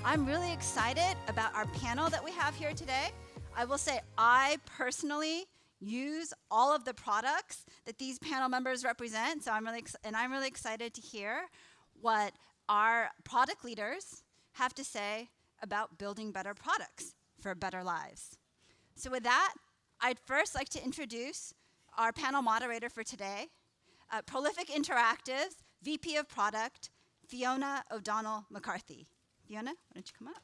I'm really excited about our panel that we have here today. I will say I personally use all of the products that these panel members represent, so I'm really excited to hear what our product leaders have to say about building better products for better lives. So with that, I'd first like to introduce our panel moderator for today, Prolific Interactive's VP of Product, Fiona O'Donnell-McCarthy. Fiona, why don't you come up?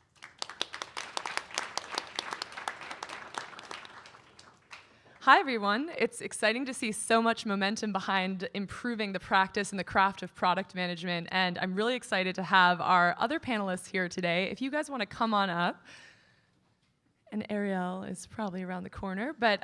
Hi, everyone. It's exciting to see so much momentum behind improving the practice and the craft of product management, and I'm really excited to have our other panelists here today. If you guys want to come on up, and Arielle is probably around the corner, but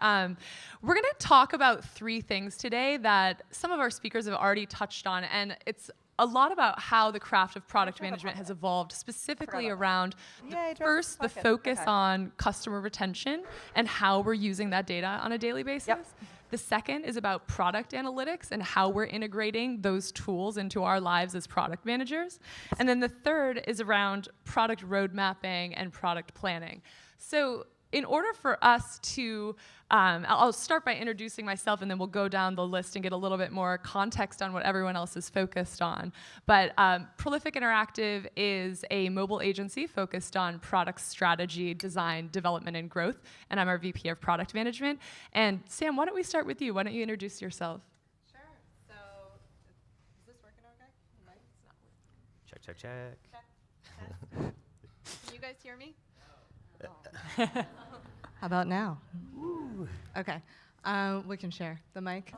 we're going to talk about three things today that some of our speakers have already touched on, and it's a lot about how the craft of product management has evolved, specifically around the focus on customer retention and how we're using that data on a daily basis. Yep. The second is about product analytics and how we're integrating those tools into our lives as product managers. And then the third is around product road mapping and product planning. So in order for us to, I'll start by introducing myself, and then we'll go down the list and get a little bit more context on what everyone else is focused on. But Prolific Interactive is a mobile agency focused on product strategy, design, development, and growth, and I'm our VP of Product Management. And Sam, why don't we start with you? Why don't you introduce yourself? Sure. So, is this working okay? The mic's not working. Check. Test. Can you guys hear me? How about now? Ooh. Okay, we can share the mic.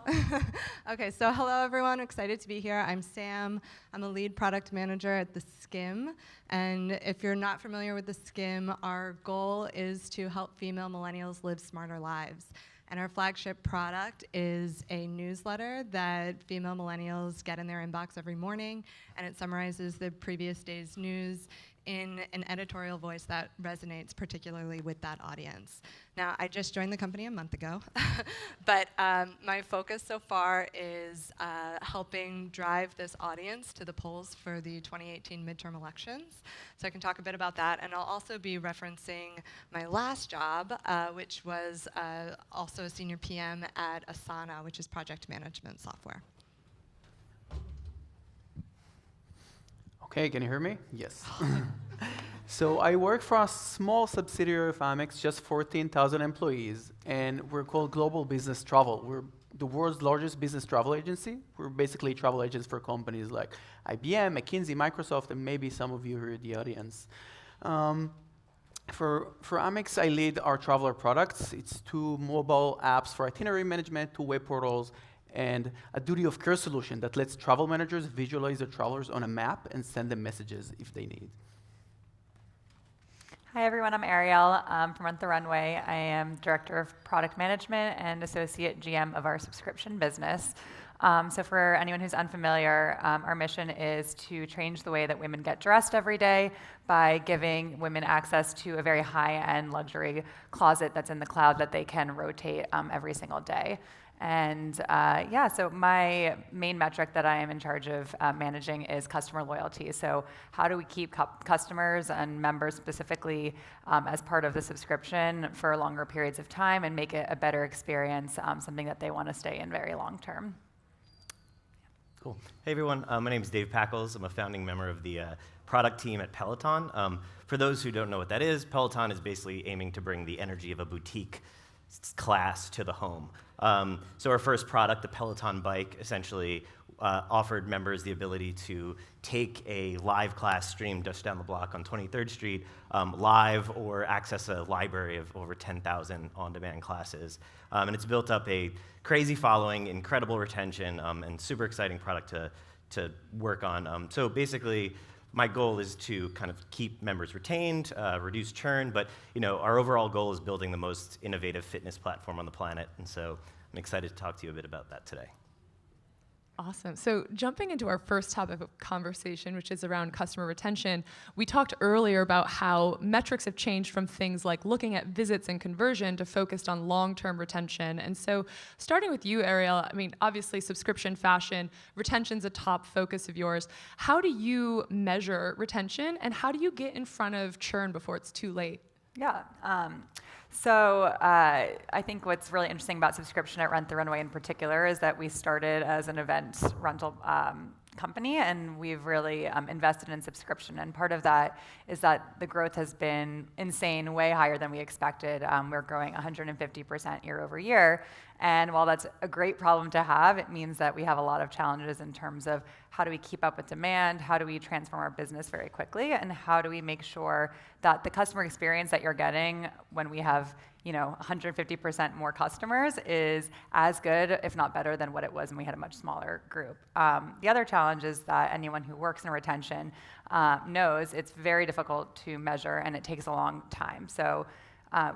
Okay, so hello everyone, excited to be here. I'm Sam, I'm a lead product manager at the Skimm, and if you're not familiar with the Skimm, our goal is to help female millennials live smarter lives. And our flagship product is a newsletter that female millennials get in their inbox every morning, and it summarizes the previous day's news in an editorial voice that resonates particularly with that audience. Now, I just joined the company a month ago, but my focus so far is helping drive this audience to the polls for the 2018 midterm elections. So I can talk a bit about that, and I'll also be referencing my last job, which was also a senior PM at Asana, which is project management software. Okay, can you hear me? Yes. So I work for a small subsidiary of Amex, just 14,000 employees, and we're called Global Business Travel. We're the world's largest business travel agency. We're basically travel agents for companies like IBM, McKinsey, Microsoft, and maybe some of you here in the audience. For Amex, I lead our traveler products. It's 2 mobile apps for itinerary management, 2 web portals, and a duty of care solution that lets travel managers visualize their travelers on a map and send them messages if they need. Hi everyone, I'm Arielle from the Runway. I am Director of Product Management and Associate GM of our subscription business. So for anyone who's unfamiliar, our mission is to change the way that women get dressed every day by giving women access to a very high-end luxury closet that's in the cloud that they can rotate every single day. And so my main metric that I am in charge of managing is customer loyalty. So how do we keep customers and members specifically as part of the subscription for longer periods of time and make it a better experience, something that they want to stay in very long term. Cool. Hey everyone, my name is Dave Packles. I'm a founding member of the product team at Peloton. For those who don't know what that is, Peloton is basically aiming to bring the energy of a boutique class to the home. So our first product, the Peloton bike, essentially offered members the ability to take a live class stream just down the block on 23rd Street live or access a library of over 10,000 on-demand classes. And it's built up a crazy following, incredible retention, and super exciting product to work on. So basically, my goal is to kind of keep members retained, reduce churn, but our overall goal is building the most innovative fitness platform on the planet, and so I'm excited to talk to you a bit about that today. Awesome. So jumping into our first topic of conversation, which is around customer retention, we talked earlier about how metrics have changed from things like looking at visits and conversion to focused on long-term retention. And so starting with you, Arielle, I mean, obviously subscription fashion, retention's a top focus of yours. How do you measure retention, and how do you get in front of churn before it's too late? Yeah. So I think what's really interesting about subscription at Rent the Runway in particular is that we started as an event rental company, and we've really invested in subscription. And part of that is that the growth has been insane, way higher than we expected. We're growing 150% year over year. And while that's a great problem to have, it means that we have a lot of challenges in terms of how do we keep up with demand, how do we transform our business very quickly, and how do we make sure that the customer experience that you're getting when we have 150% more customers is as good, if not better, than what it was when we had a much smaller group. The other challenge is that anyone who works in retention knows it's very difficult to measure, and it takes a long time. So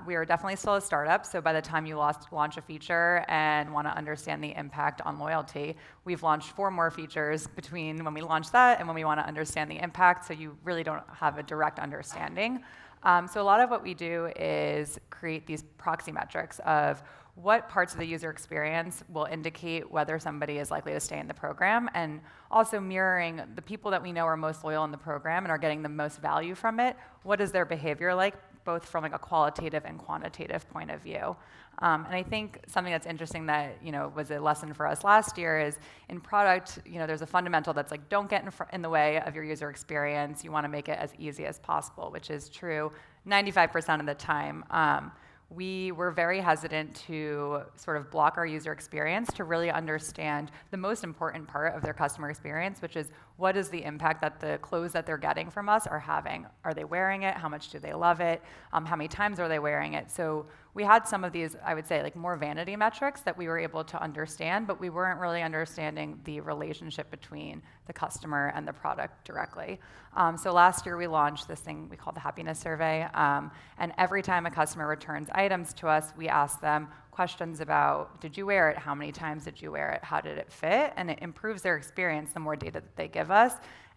we are definitely still a startup, so by the time you launch a feature and want to understand the impact on loyalty, we've launched 4 more features between when we launched that and when we want to understand the impact, so you really don't have a direct understanding. So a lot of what we do is create these proxy metrics of what parts of the user experience will indicate whether somebody is likely to stay in the program, and also mirroring the people that we know are most loyal in the program and are getting the most value from it. What is their behavior like, both from like a qualitative and quantitative point of view. And I think something that's interesting that was a lesson for us last year is in product, there's a fundamental that's like, don't get in the way of your user experience. You want to make it as easy as possible, which is true 95% of the time. We were very hesitant to sort of block our user experience to really understand the most important part of their customer experience, which is what is the impact that the clothes that they're getting from us are having. Are they wearing it? How much do they love it? How many times are they wearing it? So we had some of these, I would say, like more vanity metrics that we were able to understand, but we weren't really understanding the relationship between the customer and the product directly. So last year we launched this thing we call the happiness survey, and every time a customer returns items to us, we ask them questions about, did you wear it? How many times did you wear it? How did it fit? And it improves their experience the more data that they give us.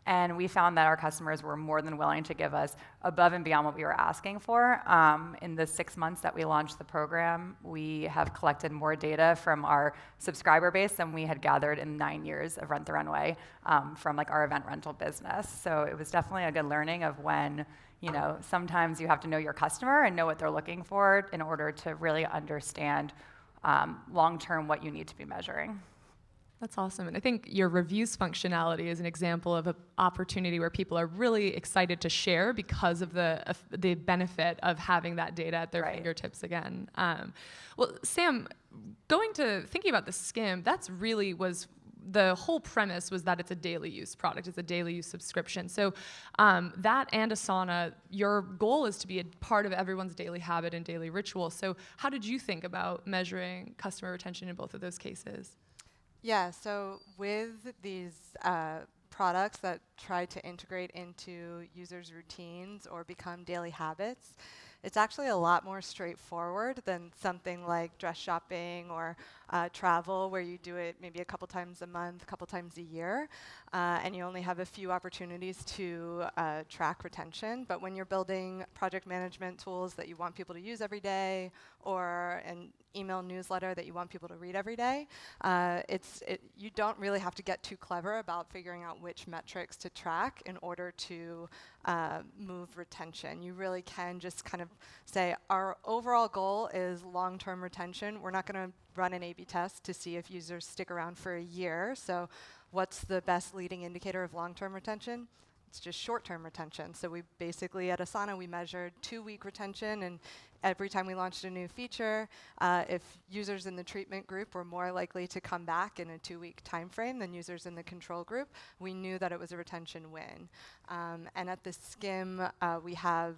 And we found that our customers were more than willing to give us above and beyond what we were asking for. In the 6 months that we launched the program, we have collected more data from our subscriber base than we had gathered in 9 years of Rent the Runway from like our event rental business. So it was definitely a good learning of when sometimes you have to know your customer and know what they're looking for in order to really understand long-term what you need to be measuring. That's awesome. And I think your reviews functionality is an example of an opportunity where people are really excited to share because of the benefit of having that data at their fingertips again. Well, Sam, thinking about the Skimm, that's really the whole premise was that it's a daily use product. It's a daily use subscription. So that and Asana, your goal is to be a part of everyone's daily habit and daily ritual. So how did you think about measuring customer retention in both of those cases? Yeah, so with these products that try to integrate into users' routines or become daily habits, it's actually a lot more straightforward than something like dress shopping or travel, where you do it maybe a couple times a month, a couple times a year, and you only have a few opportunities to track retention. But when you're building project management tools that you want people to use every day, or an email newsletter that you want people to read every day, you don't really have to get too clever about figuring out which metrics to track in order to move retention. You really can just kind of say, our overall goal is long-term retention. We're not going to run an A/B test to see if users stick around for a year. So what's the best leading indicator of long-term retention? It's just short-term retention. So we basically, at Asana, we measured 2-week retention, and every time we launched a new feature, if users in the treatment group were more likely to come back in a 2-week time frame than users in the control group, we knew that it was a retention win. And at the Skimm, we have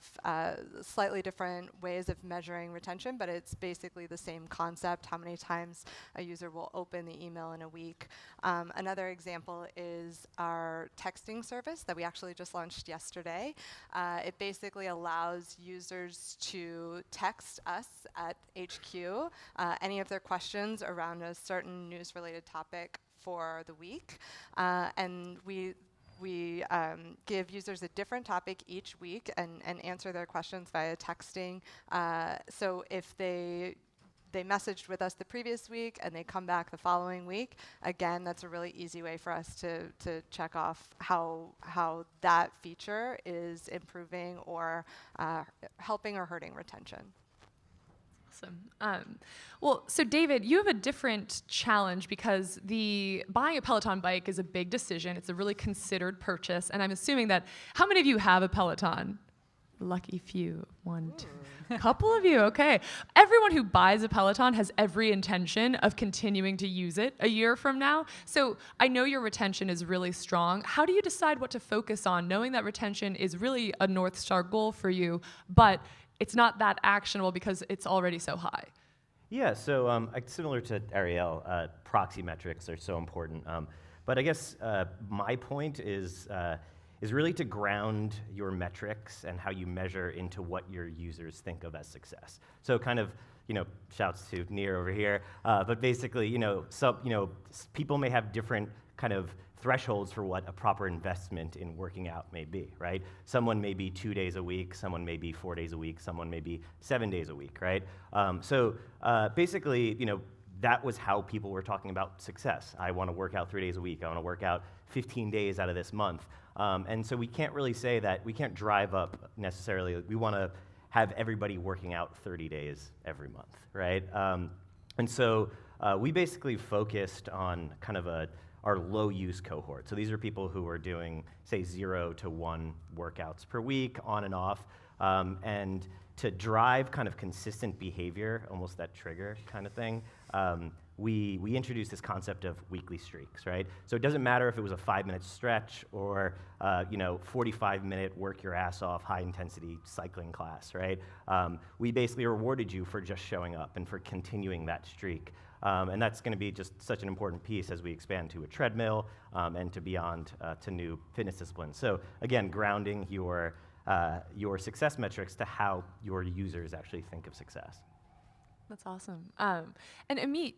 slightly different ways of measuring retention, but it's basically the same concept, how many times a user will open the email in a week. Another example is our texting service that we actually just launched yesterday. It basically allows users to text us at HQ any of their questions around a certain news-related topic for the week, and we give users a different topic each week and answer their questions via texting. So if they messaged with us the previous week and they come back the following week, again, that's a really easy way for us to check off how that feature is improving or helping or hurting retention. Awesome. Well, so David, you have a different challenge because buying a Peloton bike is a big decision. It's a really considered purchase, and I'm assuming that, how many of you have a Peloton? Lucky few. One, two. Couple of you, okay. Everyone who buys a Peloton has every intention of continuing to use it a year from now. So I know your retention is really strong. How do you decide what to focus on, knowing that retention is really a North Star goal for you, but it's not that actionable because it's already so high? Yeah, so similar to Arielle, proxy metrics are so important. But I guess my point is really to ground your metrics and how you measure into what your users think of as success. So kind of, shouts to Nir over here, but basically, people may have different kind of thresholds for what a proper investment in working out may be, right? Someone may be 2 days a week, someone may be 4 days a week, someone may be 7 days a week, right? Basically, that was how people were talking about success. I want to work out 3 days a week. I want to work out 15 days out of this month. And so we can't really say that, we can't drive up necessarily, we want to have everybody working out 30 days every month, right? And so we basically focused on kind of our low-use cohort. So these are people who are doing, say, 0 to 1 workouts per week, on and off, and to drive kind of consistent behavior, almost that trigger kind of thing, we introduced this concept of weekly streaks, right? So it doesn't matter if it was a 5-minute stretch or 45-minute work your ass off high-intensity cycling class, right? We basically rewarded you for just showing up and for continuing that streak. And that's going to be just such an important piece as we expand to a treadmill and to beyond to new fitness disciplines. So again, grounding your success metrics to how your users actually think of success. That's awesome. And Amit,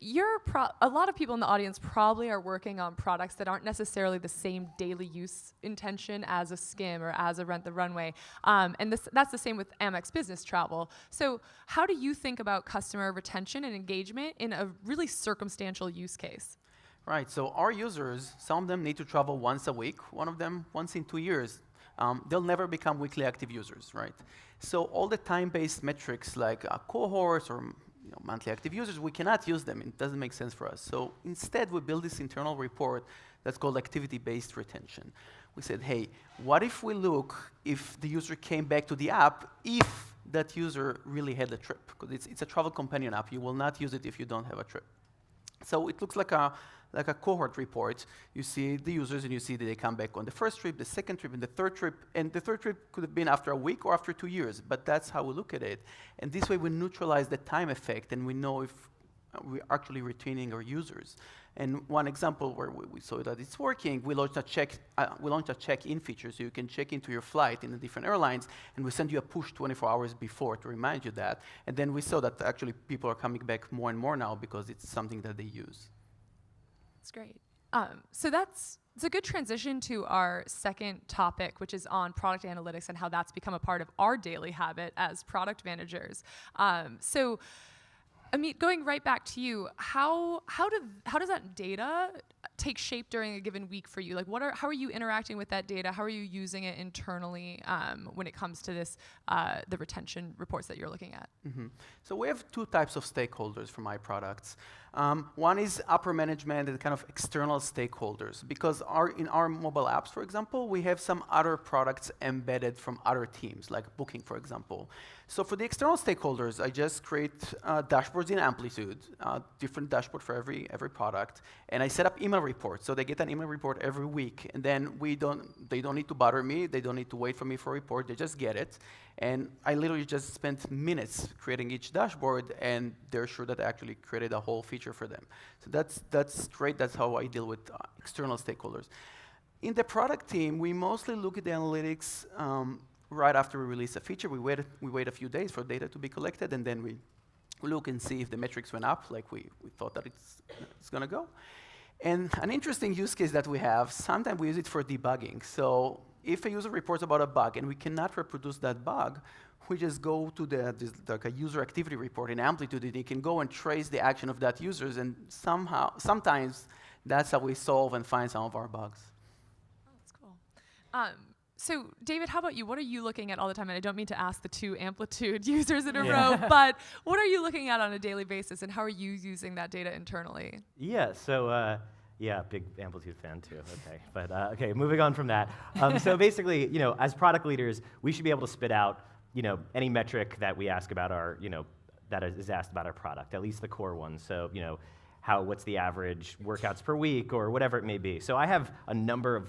a lot of people in the audience probably are working on products that aren't necessarily the same daily use intention as a Skimm or as a Rent the Runway. And that's the same with Amex Business Travel. So how do you think about customer retention and engagement in a really circumstantial use case? Right, so our users, some of them need to travel once a week, one of them once in 2 years. They'll never become weekly active users, right? So all the time-based metrics like cohorts or monthly active users, we cannot use them. It doesn't make sense for us. So instead, we build this internal report that's called activity-based retention. We said, hey, what if we look if the user came back to the app if that user really had a trip? Because it's a travel companion app. You will not use it if you don't have a trip. So it looks like a cohort report. You see the users and you see that they come back on the first trip, the second trip, and the third trip. And the third trip could have been after a week or after 2 years, but that's how we look at it. And this way we neutralize the time effect and we know if we're actually retaining our users. And one example where we saw that it's working, we launched a check-in feature, so you can check into your flight in the different airlines, and we send you a push 24 hours before to remind you that. And then we saw that actually people are coming back more and more now because it's something that they use. That's great. So it's a good transition to our second topic, which is on product analytics and how that's become a part of our daily habit as product managers. So Amit, going right back to you, how does that data take shape during a given week for you? Like, how are you interacting with that data? How are you using it internally when it comes to this, the retention reports that you're looking at? Mm-hmm. So we have 2 types of stakeholders for my products. One is upper management and kind of external stakeholders, because in our mobile apps, for example, we have some other products embedded from other teams, like booking, for example. So for the external stakeholders, I just create dashboards in Amplitude, different dashboard for every product, and I set up email reports. So they get an email report every week, and then they don't need to bother me, they don't need to wait for me for a report, they just get it. And I literally just spent minutes creating each dashboard, and they're sure that I actually created a whole feature for them. So that's great, that's how I deal with external stakeholders. In the product team, we mostly look at the analytics right after we release a feature. We wait a few days for data to be collected, and then we look and see if the metrics went up like we thought that it's going to go. And an interesting use case that we have, sometimes we use it for debugging. So if a user reports about a bug and we cannot reproduce that bug, we just go to like a user activity report in Amplitude, and you can go and trace the action of that user, and sometimes that's how we solve and find some of our bugs. Oh, that's cool. So, David, how about you? What are you looking at all the time? And I don't mean to ask the two Amplitude users in a row, but what are you looking at on a daily basis, and how are you using that data internally? Yeah, so big Amplitude fan too. Okay, but okay, moving on from that. So basically, as product leaders, we should be able to spit out, any metric that we ask about our, that is asked about our product, at least the core ones. So, what's the average workouts per week or whatever it may be. So I have a number of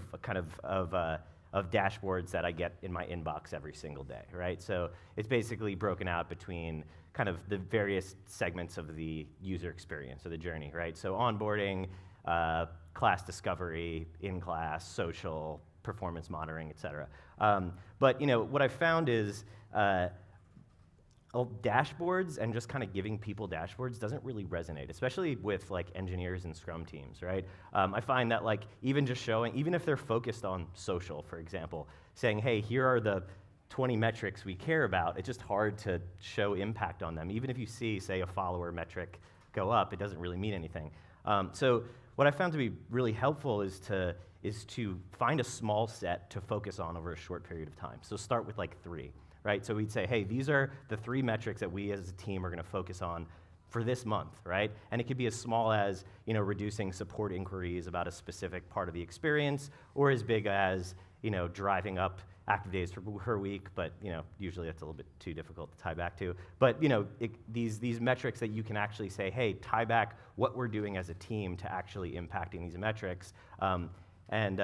of dashboards that I get in my inbox every single day, right? So it's basically broken out between kind of the various segments of the user experience or the journey, right? So onboarding, class discovery, in-class, social, performance monitoring, et cetera. But what I've found is dashboards and just kind of giving people dashboards doesn't really resonate, especially with like engineers and Scrum teams, right? I find that like even just showing, even if they're focused on social, for example, saying, hey, here are the 20 metrics we care about, it's just hard to show impact on them. Even if you see, say, a follower metric go up, it doesn't really mean anything. So what I found to be really helpful is to find a small set to focus on over a short period of time. So start with like 3. Right, so we'd say, hey, these are the 3 metrics that we as a team are going to focus on for this month, right? And it could be as small as reducing support inquiries about a specific part of the experience, or as big as driving up active days per week. But usually that's a little bit too difficult to tie back to. But these metrics that you can actually say, hey, tie back what we're doing as a team to actually impacting these metrics. And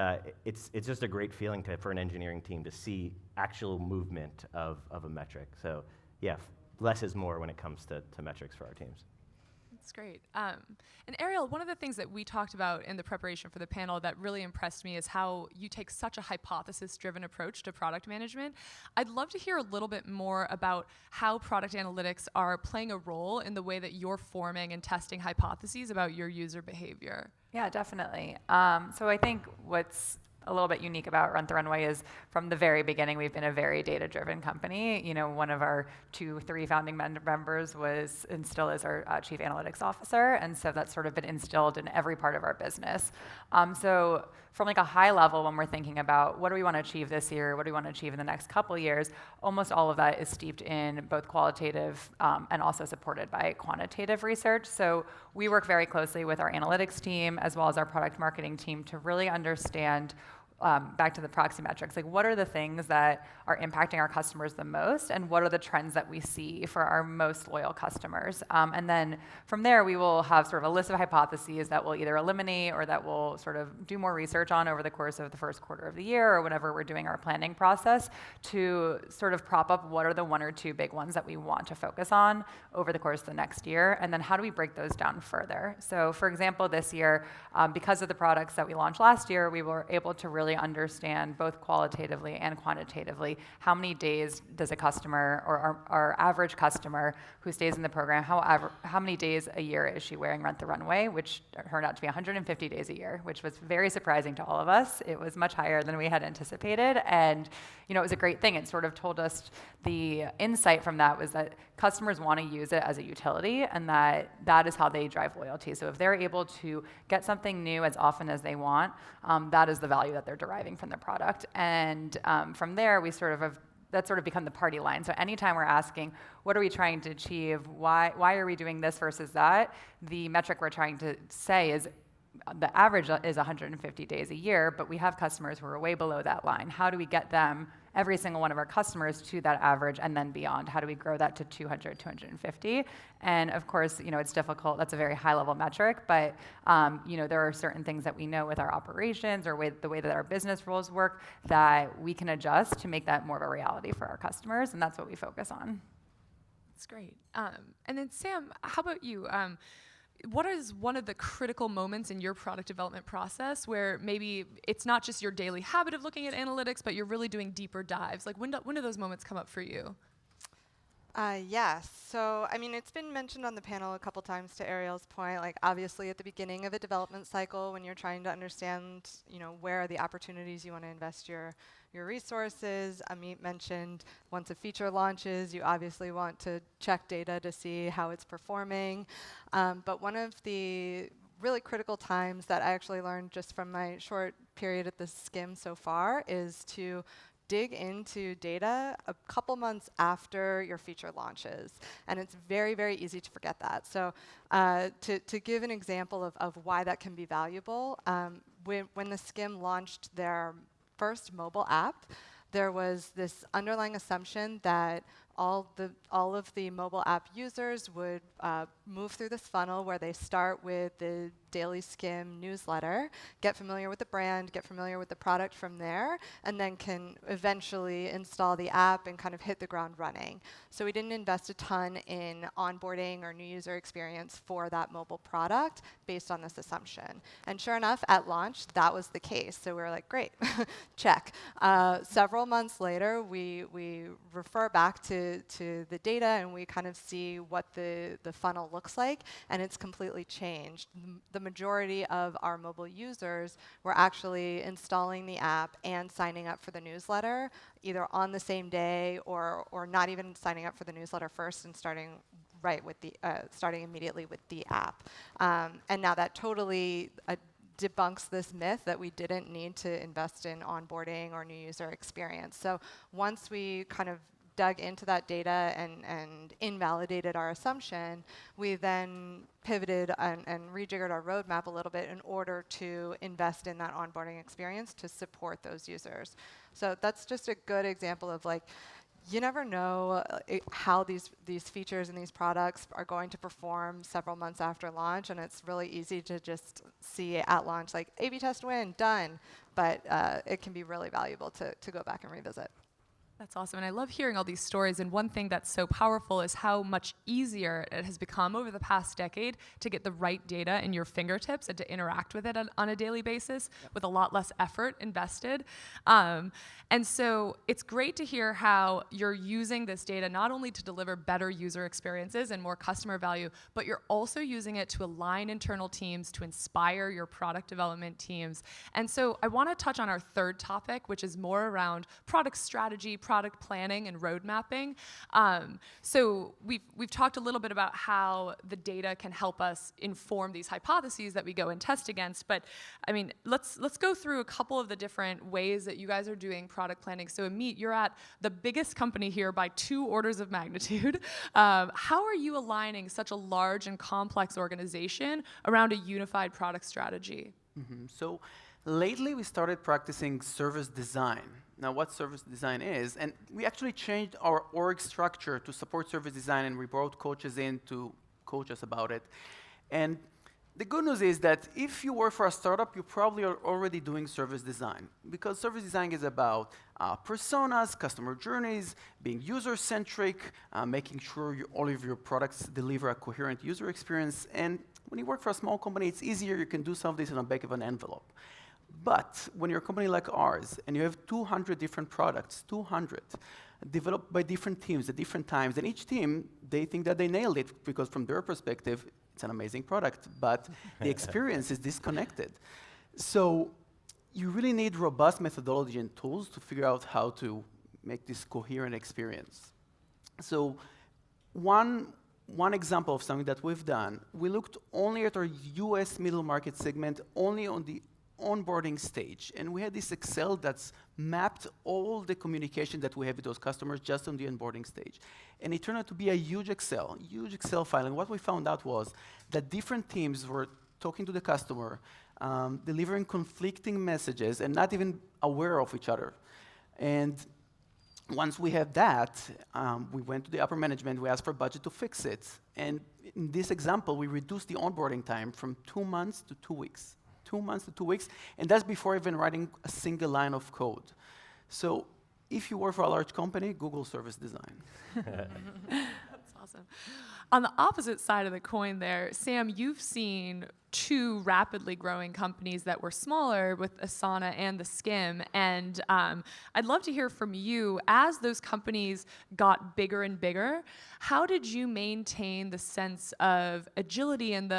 it's just a great feeling for an engineering team to see actual movement of a metric. So yeah, less is more when it comes to metrics for our teams. That's great. And Arielle, one of the things that we talked about in the preparation for the panel that really impressed me is how you take such a hypothesis-driven approach to product management. I'd love to hear a little bit more about how product analytics are playing a role in the way that you're forming and testing hypotheses about your user behavior. Yeah, definitely. So I think what's a little bit unique about Run the Runway is from the very beginning, we've been a very data-driven company. One of our 2-3 founding members was and still is our chief analytics officer, and so that's sort of been instilled in every part of our business. So from like a high level, when we're thinking about what do we want to achieve this year, what do we want to achieve in the next couple of years, almost all of that is steeped in both qualitative and also supported by quantitative research. So we work very closely with our analytics team as well as our product marketing team to really understand back to the proxy metrics, like what are the things that are impacting our customers the most, and what are the trends that we see for our most loyal customers? And then from there, we will have sort of a list of hypotheses that we'll either eliminate or that we'll sort of do more research on over the course of the first quarter of the year or whenever we're doing our planning process to sort of prop up what are the 1 or 2 big ones that we want to focus on over the course of the next year, and then how do we break those down further? So for example, this year, because of the products that we launched last year, we were able to really understand both qualitatively and quantitatively how many days does a customer or our average customer who stays in the program, how many days a year is she wearing Run the Runway, which turned out to be 150 days a year, which was very surprising to all of us. It was much higher than we had anticipated, and it was a great thing. It sort of told us the insight from that was that customers want to use it as a utility, and that is how they drive loyalty. So if they're able to get something new as often as they want, that is the value that they're deriving from the product. And from there, that's sort of become the party line. So anytime we're asking, what are we trying to achieve? Why are we doing this versus that? The metric we're trying to say is the average is 150 days a year, but we have customers who are way below that line. How do we get them, every single one of our customers, to that average and then beyond? How do we grow that to 200, 250? And of course, it's difficult. That's a very high-level metric, but there are certain things that we know with our operations or the way that our business roles work that we can adjust to make that more of a reality for our customers, and that's what we focus on. That's great. And then Sam, how about you? What is one of the critical moments in your product development process where maybe it's not just your daily habit of looking at analytics, but you're really doing deeper dives? Like when do those moments come up for you? Yes. So, I mean, it's been mentioned on the panel a couple times to Arielle's point. Like, obviously, at the beginning of a development cycle, when you're trying to understand, where are the opportunities you want to invest your resources. Amit mentioned once a feature launches, you obviously want to check data to see how it's performing. But one of the really critical times that I actually learned just from my short period at the Skimm so far is to dig into data a couple months after your feature launches. And it's very, very easy to forget that. So to give an example of why that can be valuable, when the Skimm launched their first mobile app, there was this underlying assumption that all of the mobile app users would move through this funnel where they start with the daily Skimm newsletter, get familiar with the brand, get familiar with the product from there, and then can eventually install the app and kind of hit the ground running. So we didn't invest a ton in onboarding or new user experience for that mobile product based on this assumption. And sure enough, at launch, that was the case. So we were like, great, check. Several months later, we refer back to the data and we kind of see what the funnel looks like, and it's completely changed. The majority of our mobile users were actually installing the app and signing up for the newsletter either on the same day or not even signing up for the newsletter first and starting immediately with the app. And now that totally debunks this myth that we didn't need to invest in onboarding or new user experience. So once we kind of dug into that data and invalidated our assumption, we then pivoted and rejiggered our roadmap a little bit in order to invest in that onboarding experience to support those users. So that's just a good example of like, you never know how these features and these products are going to perform several months after launch, and it's really easy to just see at launch like A/B test win, done, but it can be really valuable to go back and revisit. That's awesome. And I love hearing all these stories. And one thing that's so powerful is how much easier it has become over the past decade to get the right data in your fingertips and to interact with it on a daily basis with a lot less effort invested. And so it's great to hear how you're using this data not only to deliver better user experiences and more customer value, but you're also using it to align internal teams, to inspire your product development teams. And so I want to touch on our third topic, which is more around product strategy, product planning, and road mapping. So we've talked a little bit about how the data can help us inform these hypotheses that we go and test against. But I mean, let's go through a couple of the different ways that you guys are doing product planning. So Amit, you're at the biggest company here by 2 orders of magnitude. How are you aligning such a large and complex organization around a unified product strategy? So lately we started practicing service design. Now what service design is, and we actually changed our org structure to support service design, and we brought coaches in to coach us about it. And the good news is that if you work for a startup, you probably are already doing service design, because service design is about personas, customer journeys, being user-centric, making sure all of your products deliver a coherent user experience. And when you work for a small company, it's easier. You can do some of this in the back of an envelope. But when you're a company like ours, and you have 200 different products, 200, developed by different teams at different times, and each team, they think that they nailed it, because from their perspective, it's an amazing product, but the experience is disconnected. So you really need robust methodology and tools to figure out how to make this coherent experience. So one example of something that we've done, we looked only at our US middle market segment, only on the onboarding stage. And we had this Excel that's mapped all the communication that we have with those customers just on the onboarding stage. And it turned out to be a huge Excel file. And what we found out was that different teams were talking to the customer, delivering conflicting messages, and not even aware of each other. And once we had that, we went to the upper management, we asked for budget to fix it. And in this example, we reduced the onboarding time from 2 months to 2 weeks. 2 months to 2 weeks, and that's before even writing a single line of code. So if you work for a large company, Google service design. That's awesome. On the opposite side of the coin there, Sam, you've seen two rapidly growing companies that were smaller with Asana and the Skimm. And I'd love to hear from you, as those companies got bigger and bigger, how did you maintain the sense of agility and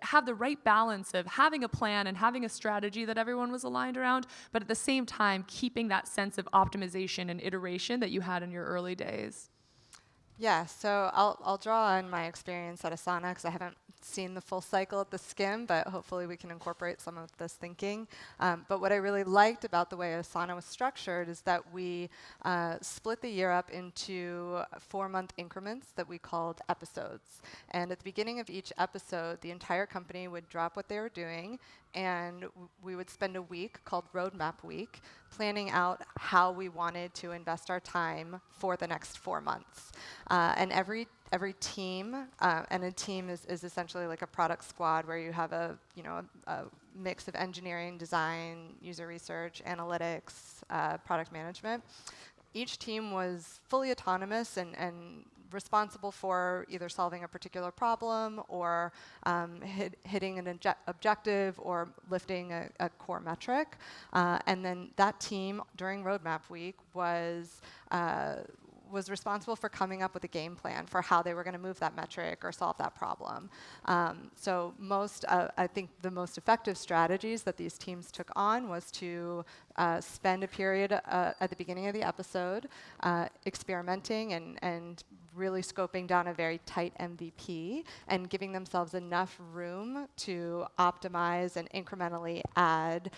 have the right balance of having a plan and having a strategy that everyone was aligned around, but at the same time keeping that sense of optimization and iteration that you had in your early days? Yeah, so I'll draw on my experience at Asana because I haven't seen the full cycle at the Skimm, but hopefully we can incorporate some of this thinking. But what I really liked about the way Asana was structured is that we split the year up into 4-month increments that we called episodes. And at the beginning of each episode, the entire company would drop what they were doing, and we would spend a week called Roadmap Week planning out how we wanted to invest our time for the next 4 months. And every team, and a team is essentially like a product squad where you have a mix of engineering, design, user research, analytics, product management. Each team was fully autonomous and responsible for either solving a particular problem or hitting an objective or lifting a core metric. And then that team during Roadmap Week was responsible for coming up with a game plan for how they were going to move that metric or solve that problem. So I think the most effective strategies that these teams took on was to spend a period at the beginning of the episode experimenting and really scoping down a very tight MVP and giving themselves enough room to optimize and incrementally add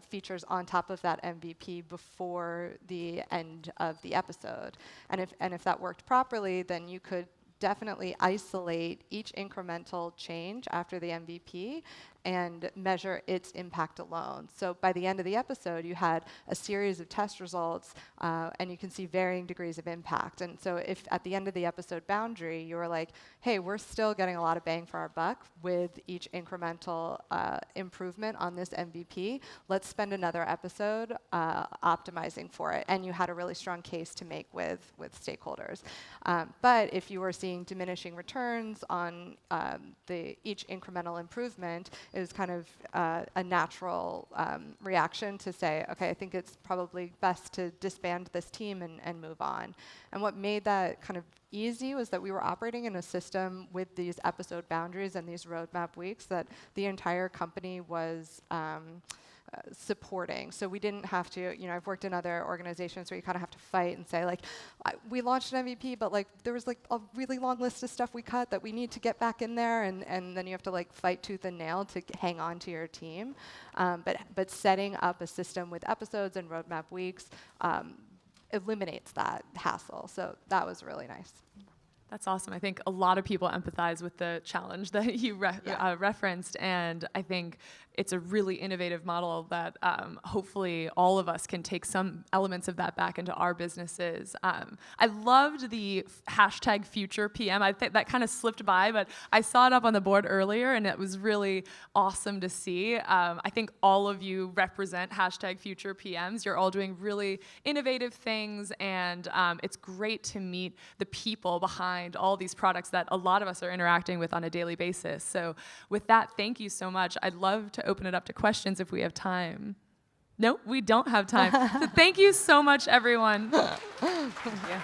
features on top of that MVP before the end of the episode. And if that worked properly, then you could definitely isolate each incremental change after the MVP and measure its impact alone. So by the end of the episode, you had a series of test results, and you can see varying degrees of impact. And so if at the end of the episode boundary, you were like, hey, we're still getting a lot of bang for our buck with each incremental improvement on this MVP, let's spend another episode optimizing for it. And you had a really strong case to make with stakeholders. But if you were seeing diminishing returns on each incremental improvement, it was kind of a natural reaction to say, okay, I think it's probably best to disband this team and move on. And what made that kind of easy was that we were operating in a system with these episode boundaries and these roadmap weeks that the entire company was supporting. So we didn't have to, I've worked in other organizations where you kind of have to fight and say, like, we launched an MVP, but like there was like a really long list of stuff we cut that we need to get back in there, and then you have to like fight tooth and nail to hang on to your team. But setting up a system with episodes and roadmap weeks eliminates that hassle. So that was really nice. That's awesome. I think a lot of people empathize with the challenge that you referenced, and I think it's a really innovative model that hopefully all of us can take some elements of that back into our businesses. I loved the hashtag future PM. I think that kind of slipped by, but I saw it up on the board earlier, and it was really awesome to see. I think all of you represent hashtag future PMs. You're all doing really innovative things, and it's great to meet the people behind all these products that a lot of us are interacting with on a daily basis. So with that, thank you so much. I'd love to open it up to questions if we have time. No, we don't have time. So thank you so much, everyone. Yeah.